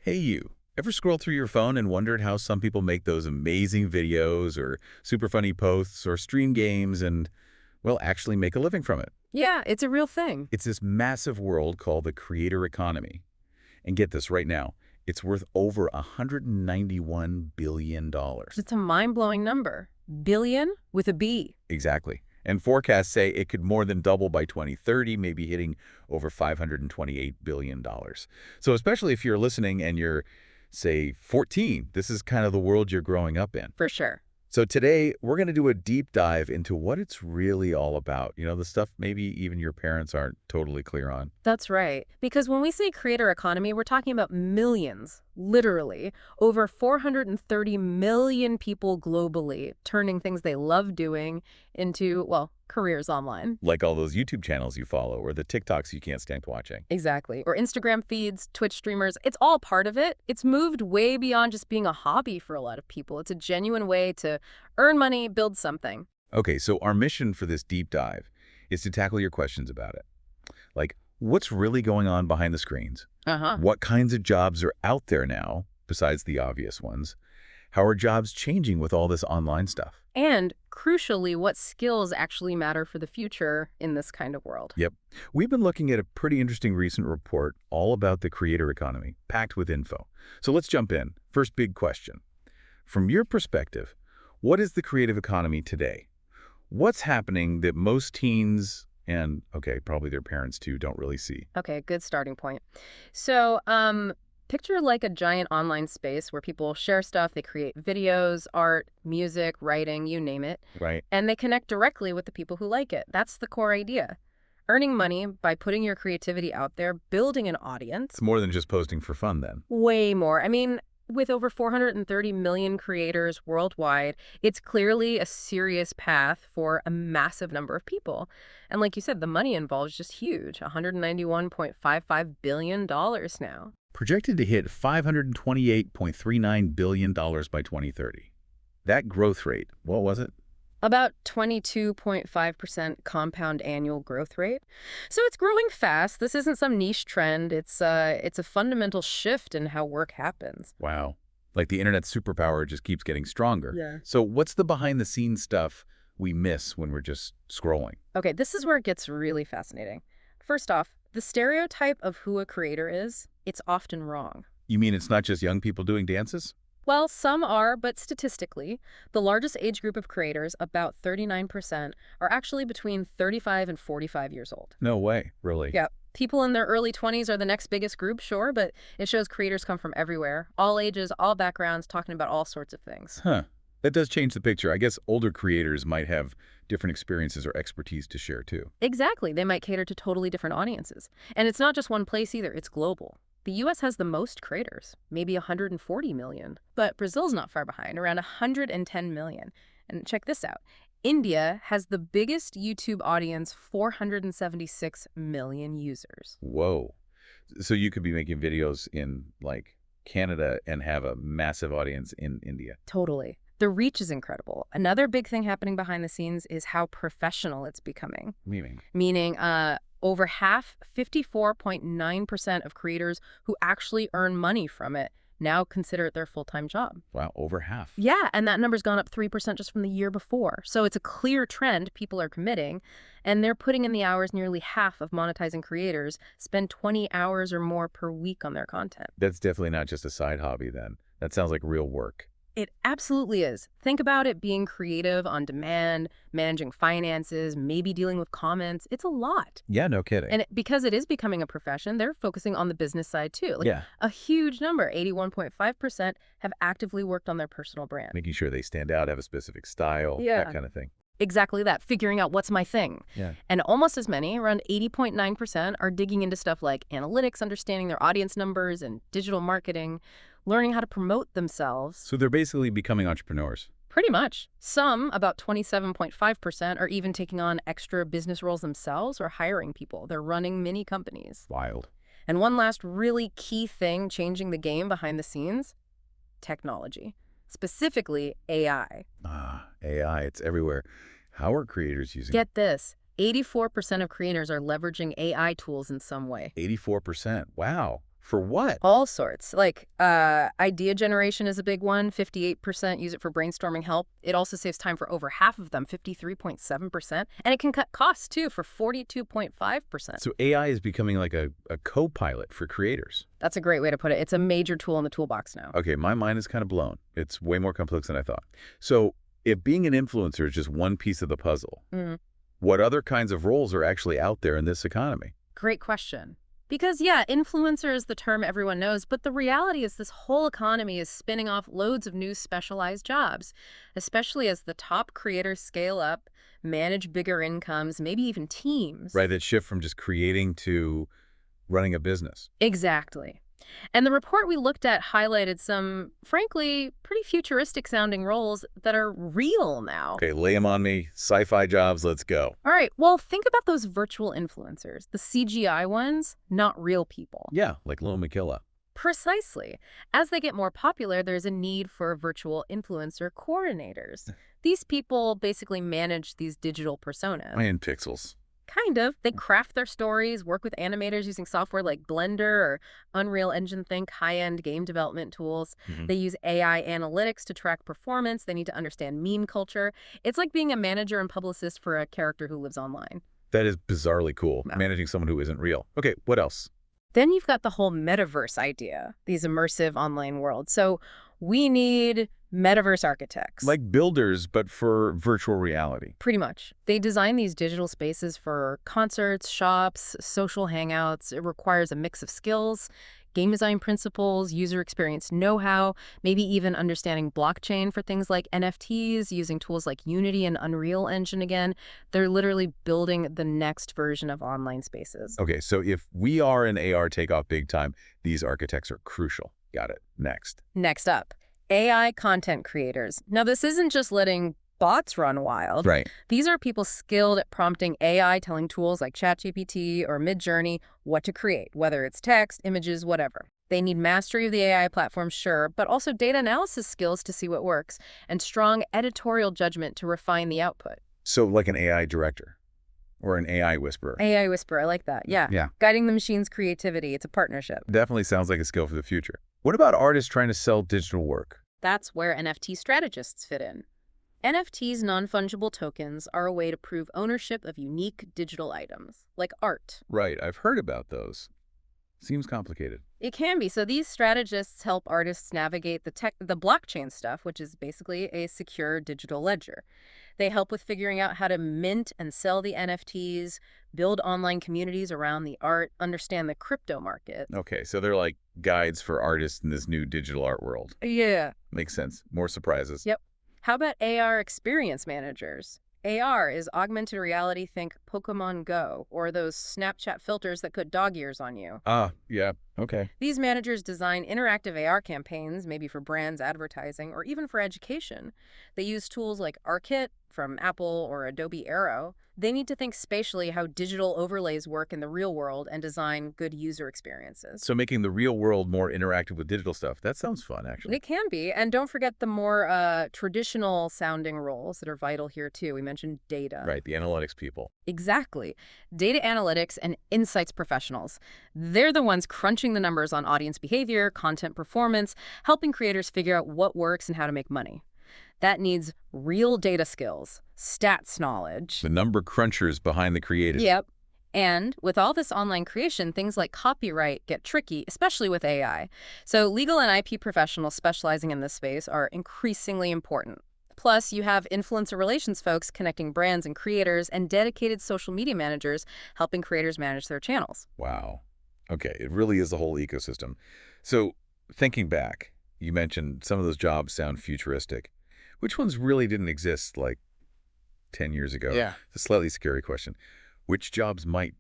Hey you, ever scroll through your phone and wondered how some people make those amazing videos or super funny posts or stream games and, well, actually make a living from it? Yeah, it's a real thing. It's this massive world called the creator economy. And get this right now, it's worth over $191 billion. It's a mind-blowing number. Billion with a B. Exactly. And forecasts say it could more than double by 2030, maybe hitting over $528 billion. So especially if you're listening and you're, say, 14, this is kind of the world you're growing up in. For sure. So today, we're going to do a deep dive into what it's really all about. You know, the stuff maybe even your parents aren't totally clear on. That's right. Because when we say creator economy, we're talking about millions, literally. Over 430 million people globally turning things they love doing into, well, careers online. Like all those YouTube channels you follow or the TikToks you can't stand watching. Exactly. Or Instagram feeds, Twitch streamers. It's all part of it. It's moved way beyond just being a hobby for a lot of people. It's a genuine way to earn money, build something. Okay, so our mission for this deep dive is to tackle your questions about it. Like, what's really going on behind the screens? What kinds of jobs are out there now, besides the obvious ones? How are jobs changing with all this online stuff? And crucially, what skills actually matter for the future in this kind of world. Yep. We've been looking at a pretty interesting recent report all about the creator economy, packed with info. So let's jump in. First big question. From your perspective, what is the creative economy today? What's happening that most teens and, okay, probably their parents too, don't really see? Okay, good starting point. So, picture like a giant online space where people share stuff. They create videos, art, music, writing, you name it. Right. And they connect directly with the people who like it. That's the core idea. Earning money by putting your creativity out there, building an audience. It's more than just posting for fun then. Way more. I mean, with over 430 million creators worldwide, it's clearly a serious path for a massive number of people. And like you said, the money involved is just huge, $191.55 billion now. Projected to hit $528.39 billion by 2030. That growth rate, what was it? About 22.5% compound annual growth rate. So it's growing fast. This isn't some niche trend. It's a fundamental shift in how work happens. Wow. Like the internet's superpower just keeps getting stronger. Yeah. So what's the behind-the-scenes stuff we miss when we're just scrolling? Okay, this is where it gets really fascinating. First off, the stereotype of who a creator is, it's often wrong. You mean it's not just young people doing dances? Well, some are, but statistically, the largest age group of creators, about 39%, are actually between 35 and 45 years old. No way, really? Yeah. People in their early 20s are the next biggest group, sure, but it shows creators come from everywhere, all ages, all backgrounds, talking about all sorts of things. Huh. That does change the picture. I guess older creators might have different experiences or expertise to share, too. Exactly. They might cater to totally different audiences. And it's not just one place either. It's global. The U.S. has the most creators, maybe 140 million. But Brazil's not far behind, around 110 million. And check this out. India has the biggest YouTube audience, 476 million users. Whoa. So you could be making videos in, like, Canada and have a massive audience in India. Totally. The reach is incredible. Another big thing happening behind the scenes is how professional it's becoming. Meaning, over half, 54.9% of creators who actually earn money from it now consider it their full-time job. Wow, over half. Yeah, and that number's gone up 3% just from the year before. So it's a clear trend. People are committing, and they're putting in the hours. Nearly half of monetizing creators spend 20 hours or more per week on their content. That's definitely not just a side hobby then. That sounds like real work. It absolutely is. Think about it being creative on demand, managing finances, maybe dealing with comments. It's a lot. Yeah, no kidding. And because it is becoming a profession, they're focusing on the business side too. Like, yeah. A huge number, 81.5%, have actively worked on their personal brand. Making sure they stand out, have a specific style, that kind of thing. Exactly that, figuring out what's my thing. Yeah. And almost as many, around 80.9%, are digging into stuff like analytics, understanding their audience numbers, and digital marketing, learning how to promote themselves. So they're basically becoming entrepreneurs. Pretty much. Some, about 27.5%, are even taking on extra business roles themselves or hiring people. They're running mini companies. Wild. And one last really key thing changing the game behind the scenes, technology. Specifically, AI. AI, it's everywhere. How are creators using it? Get this. 84% of creators are leveraging AI tools in some way. 84%. Wow. For what? All sorts. Like, idea generation is a big one. 58% use it for brainstorming help. It also saves time for over half of them, 53.7%. And it can cut costs, too, for 42.5%. So AI is becoming like a co-pilot for creators. That's a great way to put it. It's a major tool in the toolbox now. Okay, my mind is kind of blown. It's way more complex than I thought. So if being an influencer is just one piece of the puzzle, what other kinds of roles are actually out there in this economy? Great question. Because, yeah, influencer is the term everyone knows, but the reality is this whole economy is spinning off loads of new specialized jobs, especially as the top creators scale up, manage bigger incomes, maybe even teams. Right, that shift from just creating to running a business. Exactly. And the report we looked at highlighted some, frankly, pretty futuristic-sounding roles that are real now. Okay, lay them on me. Sci-fi jobs, let's go. All right, well, think about those virtual influencers, the CGI ones, not real people. Yeah, like Lo McKilla. Precisely. As they get more popular, there's a need for virtual influencer coordinators. These people basically manage these digital personas. In pixels. Kind of. They craft their stories, work with animators using software like Blender or Unreal Engine, think high-end game development tools. They use AI analytics to track performance. They need to understand meme culture. It's like being a manager and publicist for a character who lives online. That is bizarrely cool, managing someone who isn't real. Okay, what else? Then you've got the whole metaverse idea, these immersive online worlds. So we need metaverse architects. Like builders, but for virtual reality. Pretty much. They design these digital spaces for concerts, shops, social hangouts. It requires a mix of skills, game design principles, user experience know-how, maybe even understanding blockchain for things like NFTs, using tools like Unity and Unreal Engine again. They're literally building the next version of online spaces. Okay, so if VR and AR take off big time, these architects are crucial. Got it. Next. Next up, AI content creators. Now, this isn't just letting bots run wild. Right. These are people skilled at prompting AI, telling tools like ChatGPT or Midjourney what to create, whether it's text, images, whatever. They need mastery of the AI platform, sure, but also data analysis skills to see what works, and strong editorial judgment to refine the output. So like an AI director or an AI whisperer. AI whisperer, I like that. Yeah. Guiding the machine's creativity. It's a partnership. Definitely sounds like a skill for the future. What about artists trying to sell digital work? That's where NFT strategists fit in. NFTs, non-fungible tokens, are a way to prove ownership of unique digital items, like art. Right, I've heard about those. Seems complicated. It can be. So these strategists help artists navigate the blockchain stuff, which is basically a secure digital ledger. They help with figuring out how to mint and sell the NFTs, build online communities around the art, understand the crypto market. Okay, so they're like guides for artists in this new digital art world. Yeah. Makes sense. More surprises. Yep. How about AR experience managers? AR is augmented reality, think Pokemon Go, or those Snapchat filters that put dog ears on you. Yeah, okay. These managers design interactive AR campaigns, maybe for brands advertising, or even for education. They use tools like ARKit from Apple or Adobe Aero. They need to think spatially how digital overlays work in the real world and design good user experiences. So making the real world more interactive with digital stuff, that sounds fun, actually. It can be. And don't forget the more traditional sounding roles that are vital here, too. We mentioned data. Right, the analytics people. Exactly. Data analytics and insights professionals. They're the ones crunching the numbers on audience behavior, content performance, helping creators figure out what works and how to make money. That needs real data skills, stats knowledge. The number crunchers behind the creative. Yep. And with all this online creation, things like copyright get tricky, especially with AI. So legal and IP professionals specializing in this space are increasingly important. Plus, you have influencer relations folks connecting brands and creators, and dedicated social media managers helping creators manage their channels. Wow. Okay, it really is a whole ecosystem. So thinking back, you mentioned some of those jobs sound futuristic. Which ones really didn't exist like 10 years ago? Yeah. It's a slightly scary question. Which jobs might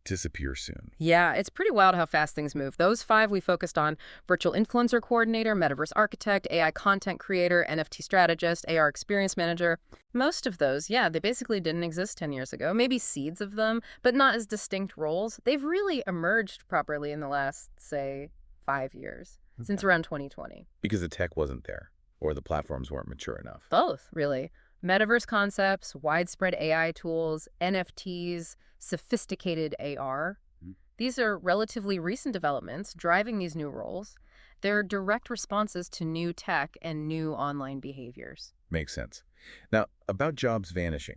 disappear soon? Yeah, it's pretty wild how fast things move. Those 5 we focused on: virtual influencer coordinator, metaverse architect, AI content creator, NFT strategist, AR experience manager. Most of those, yeah, they basically didn't exist 10 years ago. Maybe seeds of them, but not as distinct roles. They've really emerged properly in the last, say, 5 years, since around 2020. Because the tech wasn't there, or the platforms weren't mature enough. Both, really. Metaverse concepts, widespread AI tools, NFTs, sophisticated AR. These are relatively recent developments driving these new roles. They're direct responses to new tech and new online behaviors. Makes sense. Now, about jobs vanishing.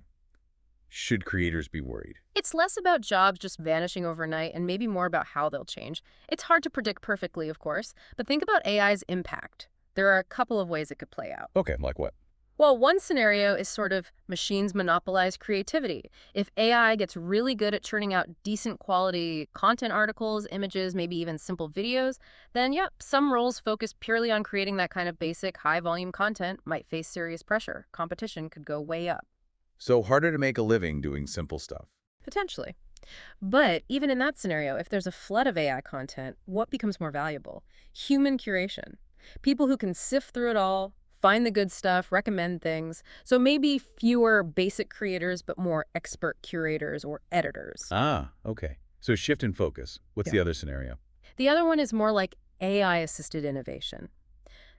Should creators be worried? It's less about jobs just vanishing overnight and maybe more about how they'll change. It's hard to predict perfectly, of course, but think about AI's impact. There are a couple of ways it could play out. Okay, like what? Well, one scenario is sort of machines monopolize creativity. If AI gets really good at churning out decent quality content articles, images, maybe even simple videos, then yep, some roles focused purely on creating that kind of basic high volume content might face serious pressure. Competition could go way up. So harder to make a living doing simple stuff. Potentially. But even in that scenario, if there's a flood of AI content, what becomes more valuable? Human curation. People who can sift through it all, find the good stuff, recommend things. So maybe fewer basic creators, but more expert curators or editors. Ah, okay. So shift in focus. What's Yeah. the other scenario? The other one is more like AI-assisted innovation.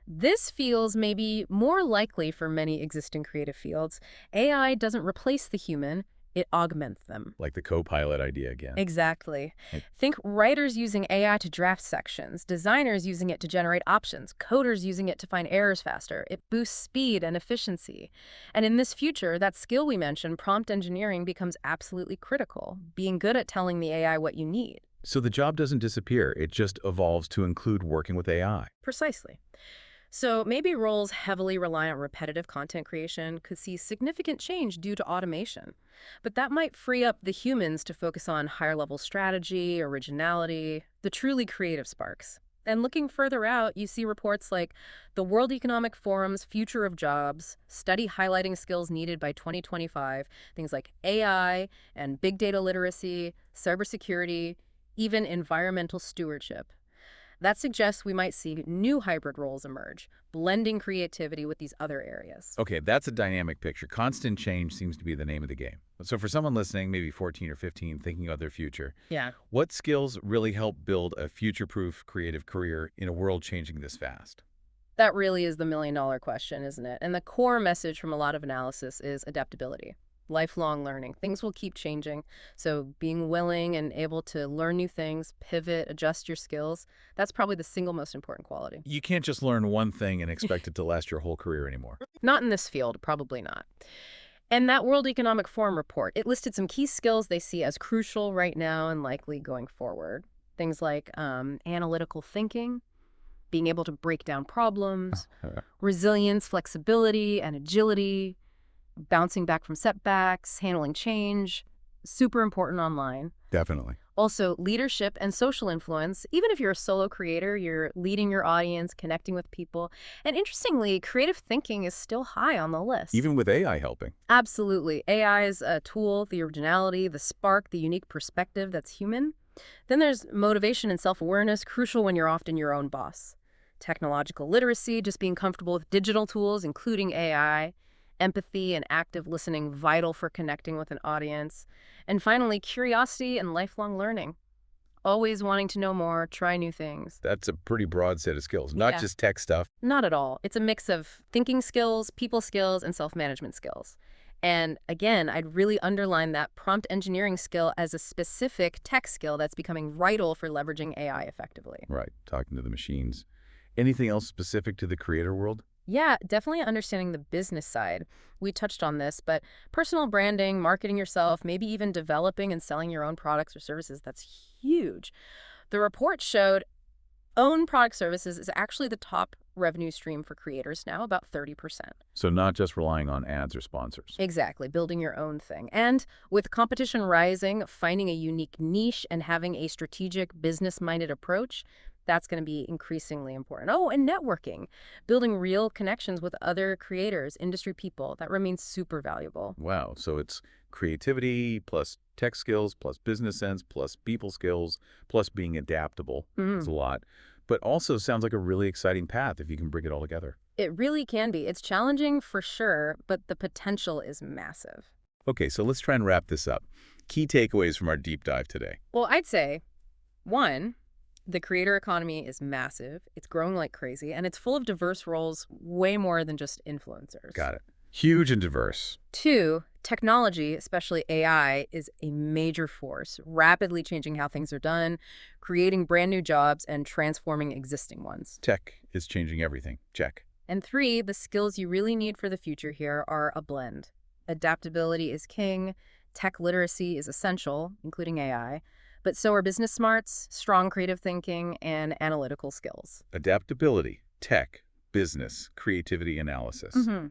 This feels maybe more likely for many existing creative fields. AI doesn't replace the human, it augments them. Like the co-pilot idea again. Exactly. Right. Think writers using AI to draft sections, designers using it to generate options, coders using it to find errors faster. It boosts speed and efficiency. And in this future, that skill we mentioned, prompt engineering, becomes absolutely critical, being good at telling the AI what you need. So the job doesn't disappear. It just evolves to include working with AI. Precisely. So maybe roles heavily reliant on repetitive content creation could see significant change due to automation. But that might free up the humans to focus on higher level strategy, originality, the truly creative sparks. And looking further out, you see reports like the World Economic Forum's Future of Jobs study highlighting skills needed by 2025, things like AI and big data literacy, cybersecurity, even environmental stewardship. That suggests we might see new hybrid roles emerge, blending creativity with these other areas. Okay, that's a dynamic picture. Constant change seems to be the name of the game. So for someone listening, maybe 14 or 15, thinking about their future, Yeah. what skills really help build a future-proof creative career in a world changing this fast? That really is the million-dollar question, isn't it? And the core message from a lot of analysis is adaptability, lifelong learning. Things will keep changing, so being willing and able to learn new things, pivot, adjust your skills, that's probably the single most important quality. You can't just learn one thing and expect it to last your whole career anymore. Not in this field, probably not. And that World Economic Forum report, it listed some key skills they see as crucial right now and likely going forward. Things like analytical thinking, being able to break down problems, resilience, flexibility, and agility, bouncing back from setbacks, handling change, super important online. Definitely. Also, leadership and social influence. Even if you're a solo creator, you're leading your audience, connecting with people. And interestingly, creative thinking is still high on the list. Even with AI helping. Absolutely. AI is a tool, the originality, the spark, the unique perspective that's human. Then there's motivation and self-awareness, crucial when you're often your own boss. Technological literacy, just being comfortable with digital tools, including AI. Empathy and active listening, vital for connecting with an audience. And finally, curiosity and lifelong learning. Always wanting to know more, try new things. That's a pretty broad set of skills, not Yeah. just tech stuff. Not at all. It's a mix of thinking skills, people skills, and self-management skills. And again, I'd really underline that prompt engineering skill as a specific tech skill that's becoming vital for leveraging AI effectively. Right, talking to the machines. Anything else specific to the creator world? Yeah, definitely understanding the business side. We touched on this, but personal branding, marketing yourself, maybe even developing and selling your own products or services, that's huge. The report showed own product services is actually the top revenue stream for creators now, about 30%. So not just relying on ads or sponsors. Exactly, building your own thing. And with competition rising, finding a unique niche and having a strategic, business-minded approach, that's going to be increasingly important. Oh, and networking, building real connections with other creators, industry people, that remains super valuable. Wow, so it's creativity plus tech skills plus business sense plus people skills plus being adaptable. It's a lot. But also sounds like a really exciting path if you can bring it all together. It really can be. It's challenging for sure, but the potential is massive. Okay, so let's try and wrap this up. Key takeaways from our deep dive today. Well, I'd say, one, the creator economy is massive. It's growing like crazy, and it's full of diverse roles, way more than just influencers. Got it. Huge and diverse. 2, technology, especially AI, is a major force, rapidly changing how things are done, creating brand new jobs, and transforming existing ones. Tech is changing everything. Check. And 3, the skills you really need for the future here are a blend. Adaptability is king, tech literacy is essential, including AI, but so are business smarts, strong creative thinking, and analytical skills. Adaptability, tech, business, creativity, analysis. Mm-hmm.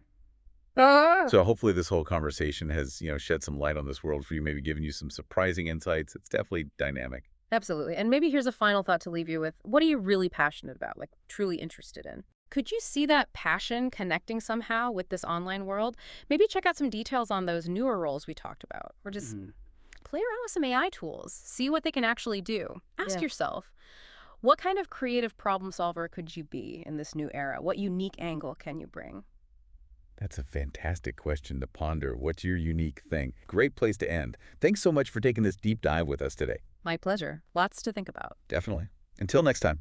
So hopefully this whole conversation has, shed some light on this world for you, maybe given you some surprising insights. It's definitely dynamic. Absolutely. And maybe here's a final thought to leave you with. What are you really passionate about, like truly interested in? Could you see that passion connecting somehow with this online world? Maybe check out some details on those newer roles we talked about, or just play around with some AI tools, see what they can actually do. Ask yourself, what kind of creative problem solver could you be in this new era? What unique angle can you bring? That's a fantastic question to ponder. What's your unique thing? Great place to end. Thanks so much for taking this deep dive with us today. My pleasure. Lots to think about. Definitely. Until next time.